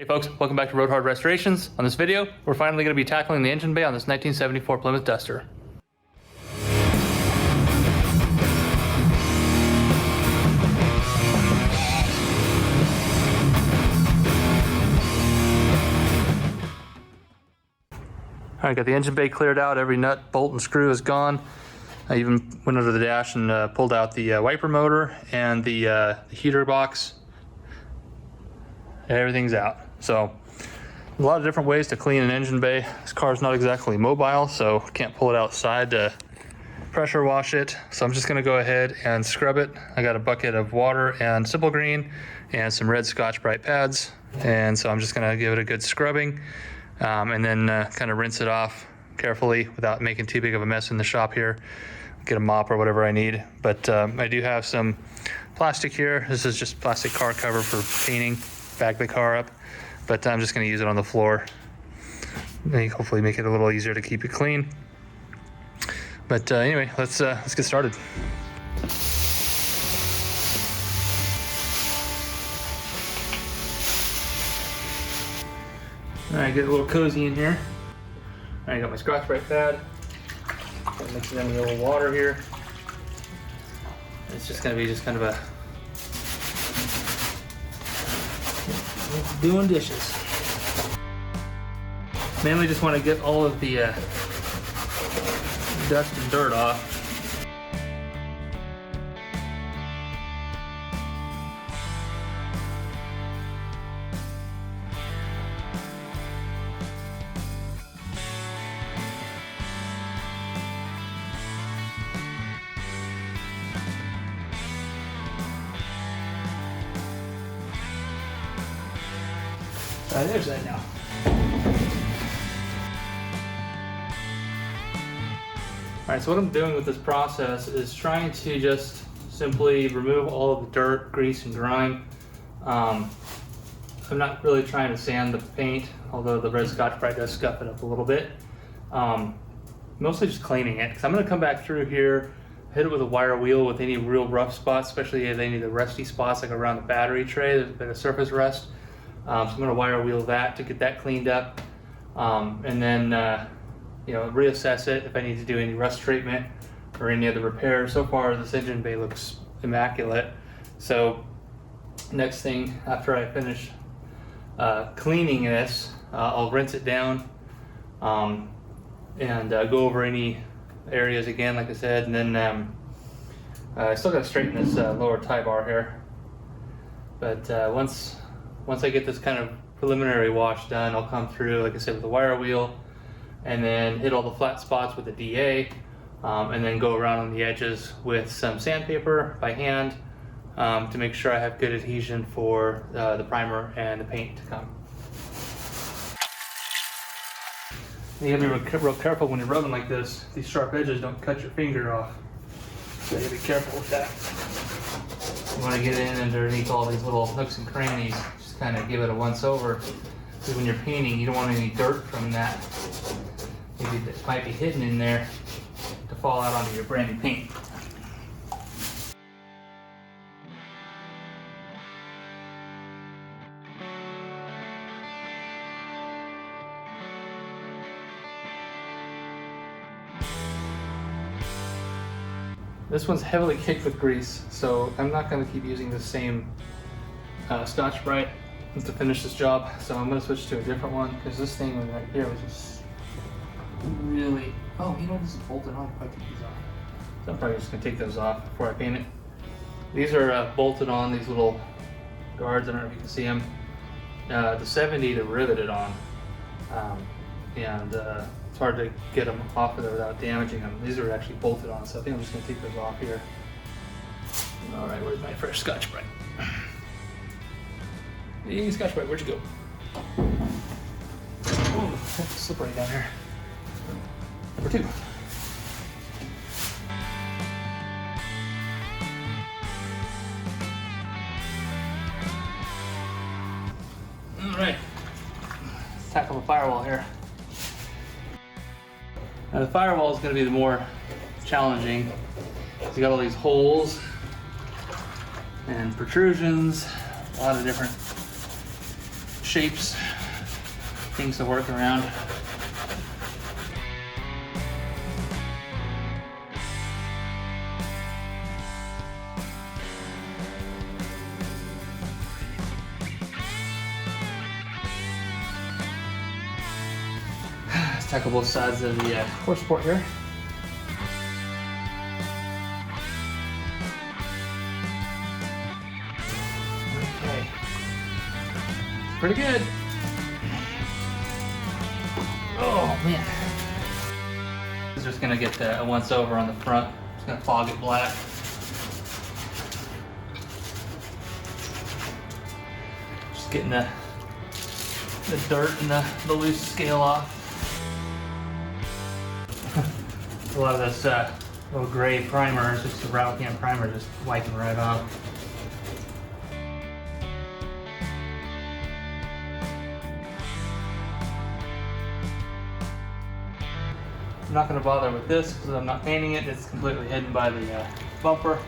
Hey folks, welcome back to Road Hard Restorations. On this video, we're finally going to be tackling the engine bay on this 1974 Plymouth Duster. Alright, got the engine bay cleared out, every nut, bolt, and screw is gone. I even went under the dash and pulled out the wiper motor and the heater box. Everything's out. So a lot of different ways to clean an engine bay. This car's not exactly mobile, so can't pull it outside to pressure wash it. So I'm just gonna go ahead and scrub it. I got a bucket of water and Simple Green and some red Scotch-Brite pads. And so I'm just gonna give it a good scrubbing and then kind of rinse it off carefully without making too big of a mess in the shop here. Get a mop or whatever I need. But I do have some plastic here. This is just plastic car cover for painting, back the car up. But I'm just going to use it on the floor. Hopefully make it a little easier to keep it clean. But anyway, let's get started. All right, get a little cozy in here. All right, I got my Scotch-Brite pad. Gonna mix it in with a little water here. It's just gonna be kind of a doing dishes. Mainly just want to get all of the dust and dirt off. There's that now. Alright, so what I'm doing with this process is trying to just simply remove all of the dirt, grease, and grime. I'm not really trying to sand the paint, although the red Scotch-Brite does scuff it up a little bit. Mostly just cleaning it, because I'm going to come back through here, hit it with a wire wheel with any real rough spots, especially if any of the rusty spots like around the battery tray, there's a bit of surface rust. So I'm going to wire wheel that to get that cleaned up, and then reassess it if I need to do any rust treatment or any other repairs. So far this engine bay looks immaculate. So next thing after I finish cleaning this, I'll rinse it down and go over any areas again, like I said, and then I still got to straighten this lower tie bar here. But once I get this kind of preliminary wash done, I'll come through, like I said, with the wire wheel and then hit all the flat spots with the DA and then go around on the edges with some sandpaper by hand to make sure I have good adhesion for the primer and the paint to come. You gotta be real careful when you're rubbing like this. These sharp edges don't cut your finger off. So you gotta be careful with that. You wanna get in underneath all these little nooks and crannies. Kind of give it a once over, because when you're painting you don't want any dirt from that maybe that might be hidden in there to fall out onto your brand new paint. This one's heavily caked with grease, so I'm not going to keep using the same Scotch-Brite to finish this job, so I'm going to switch to a different one, because this thing right here was just really, oh, you know, this is bolted on. If I take these off, so I'm probably just going to take those off before I paint it. These are bolted on, these little guards. I don't know if you can see them. The 70 they're riveted on, and it's hard to get them off of there without damaging them. These are actually bolted on, so I think I'm just going to take those off here. All right, where's my fresh Scotch-Brite? Hey, Scotch-Brite, where'd you go? Oh, it's slippery down here. Number 2. All right, let's tackle the firewall here. Now the firewall is going to be the more challenging. It's got all these holes and protrusions, a lot of different shapes, things to work around. Let's tackle both sides of the core support here. Okay, pretty good. Oh man, it's just gonna get a once over on the front. Just gonna fog it black. Just getting the dirt and the loose scale off. A lot of this little gray primer is just a rattle can primer, just wiping right off. I'm not going to bother with this because I'm not painting it. It's completely hidden by the bumper,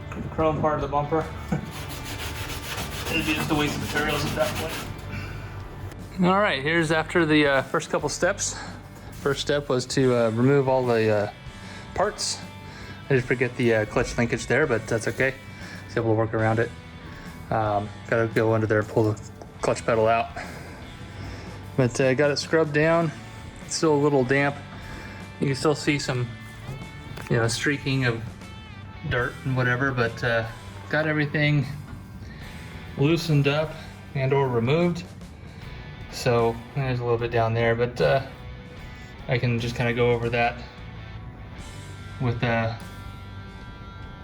the chrome part of the bumper. It'd be just a waste of materials at that point. All right, here's after the first couple steps. First step was to remove all the parts. I did forget the clutch linkage there, but that's okay. I was able to work around it. Gotta go under there and pull the clutch pedal out. But got it scrubbed down. It's still a little damp. You can still see some, streaking of dirt and whatever, but got everything loosened up and or removed. So there's a little bit down there, but I can just kind of go over that with a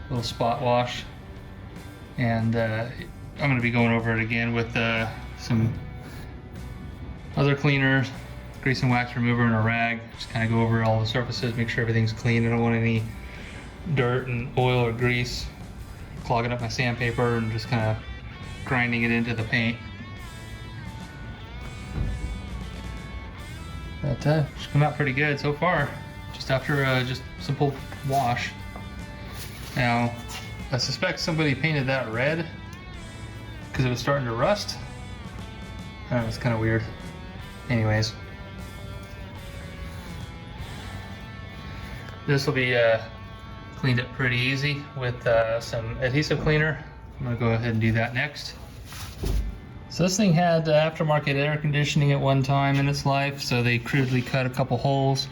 little spot wash, and I'm going to be going over it again with some other cleaners, grease and wax remover, and a rag. Just kind of go over all the surfaces, make sure everything's clean. I don't want any dirt and oil or grease clogging up my sandpaper, and just kind of grinding it into the paint. But it's come out pretty good so far, just after just simple wash. Now, I suspect somebody painted that red because it was starting to rust. I don't know, it's kind of weird. Anyways, this will be cleaned up pretty easy with some adhesive cleaner. I'm gonna go ahead and do that next. So this thing had aftermarket air conditioning at one time in its life, so they crudely cut a couple holes.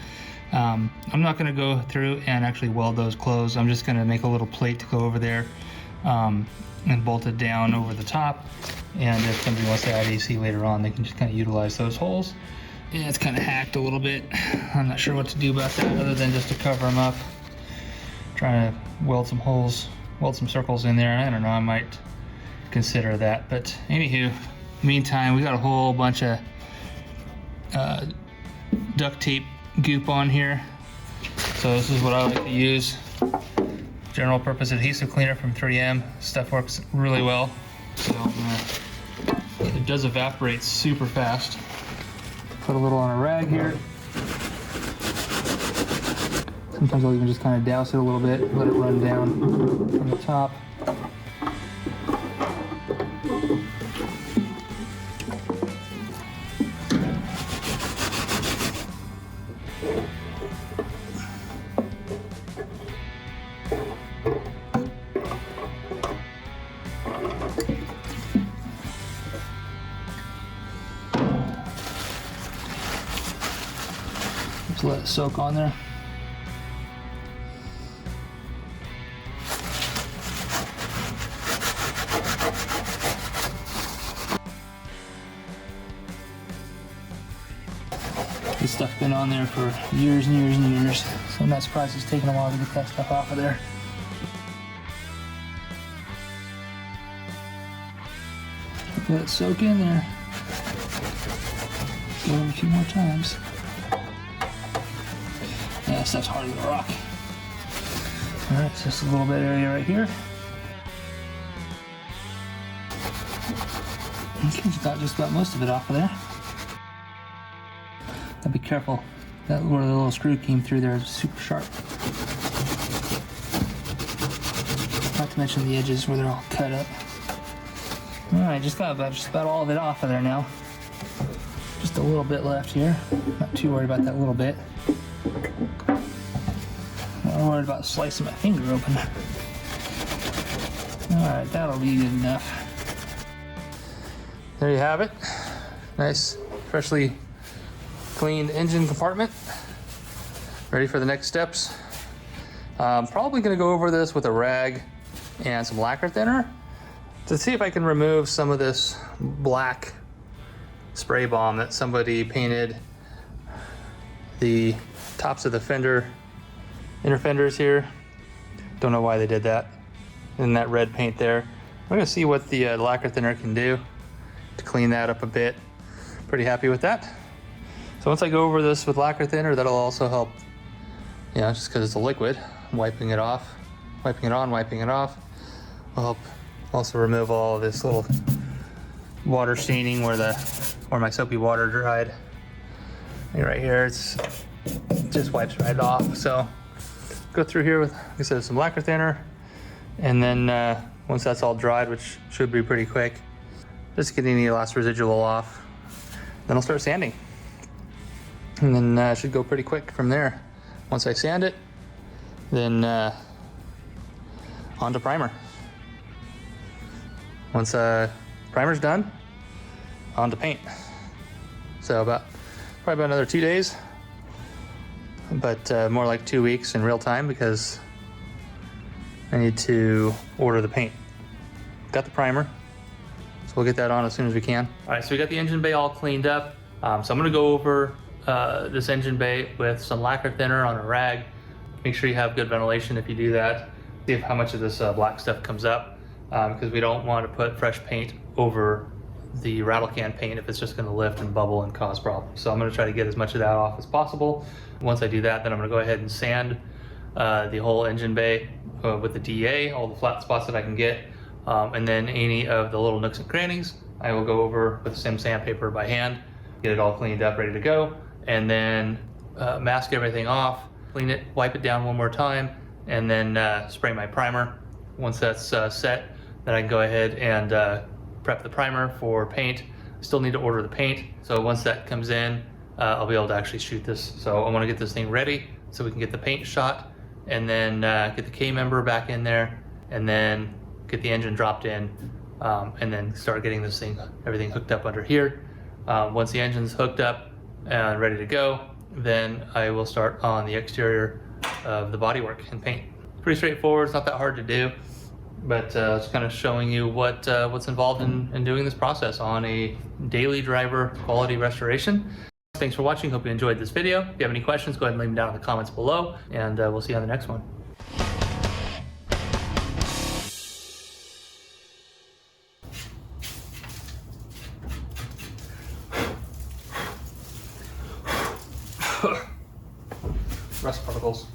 I'm not going to go through and actually weld those closed. I'm just going to make a little plate to go over there and bolt it down over the top. And if somebody wants to add AC later on, they can just kind of utilize those holes. Yeah, it's kind of hacked a little bit. I'm not sure what to do about that other than just to cover them up. Trying to weld some holes, weld some circles in there. I don't know, I might consider that. But anywho, meantime, we got a whole bunch of duct tape goop on here. So this is what I like to use. General purpose adhesive cleaner from 3M. Stuff works really well. So it does evaporate super fast. Put a little on a rag here. Sometimes I'll even just kind of douse it a little bit, let it run down from the top. Just let it soak on there. This stuff's been on there for years and years and years, so I'm not surprised it's taken a while to get that stuff off of there. Let it soak in there. Go over a few more times. Yeah, that stuff's harder than a rock. Alright, so just a little bit of area right here. Okay, got just about most of it off of there. Now be careful, that where the little screw came through there is super sharp. Not to mention the edges where they're all cut up. All right, just got just about all of it off of there now. Just a little bit left here. Not too worried about that little bit. Not worried about slicing my finger open. All right, that'll be good enough. There you have it. Nice, freshly cleaned engine compartment. Ready for the next steps. Probably gonna go over this with a rag and some lacquer thinner to see if I can remove some of this black spray balm that somebody painted the tops of the fender, inner fenders here. Don't know why they did that. And that red paint there. I'm gonna see what the lacquer thinner can do to clean that up a bit. Pretty happy with that. So once I go over this with lacquer thinner, that'll also help, you know, just because it's a liquid, wiping it off, wiping it on, wiping it off, will help also remove all of this little water staining where my soapy water dried. And right here, it just wipes right off. So go through here with, like I said, some lacquer thinner, and then once that's all dried, which should be pretty quick, just get any last residual off. Then I'll start sanding. And then it should go pretty quick from there. Once I sand it, then on to primer. Once primer's done, on to paint. So probably about another 2 days, but more like 2 weeks in real time because I need to order the paint. Got the primer, so we'll get that on as soon as we can. All right, so we got the engine bay all cleaned up. So I'm gonna go over this engine bay with some lacquer thinner on a rag. Make sure you have good ventilation if you do that. See how much of this black stuff comes up, because we don't want to put fresh paint over the rattle can paint if it's just going to lift and bubble and cause problems. So I'm going to try to get as much of that off as possible. Once I do that, then I'm going to go ahead and sand the whole engine bay with the DA, all the flat spots that I can get, and then any of the little nooks and crannies, I will go over with some sandpaper by hand, get it all cleaned up, ready to go, and then mask everything off, clean it, wipe it down one more time, and then spray my primer. Once that's set, then I can go ahead and prep the primer for paint. Still need to order the paint, so once that comes in, I'll be able to actually shoot this. So I want to get this thing ready so we can get the paint shot, and then get the K-member back in there, and then get the engine dropped in, and then start getting this thing, everything hooked up under here. Once the engine's hooked up and ready to go, then I will start on the exterior of the bodywork and paint. Pretty straightforward, it's not that hard to do, but it's kind of showing you what's involved in doing this process on a daily driver quality restoration. Thanks for watching, hope you enjoyed this video. If you have any questions, go ahead and leave them down in the comments below, and we'll see you on the next one. Rust particles.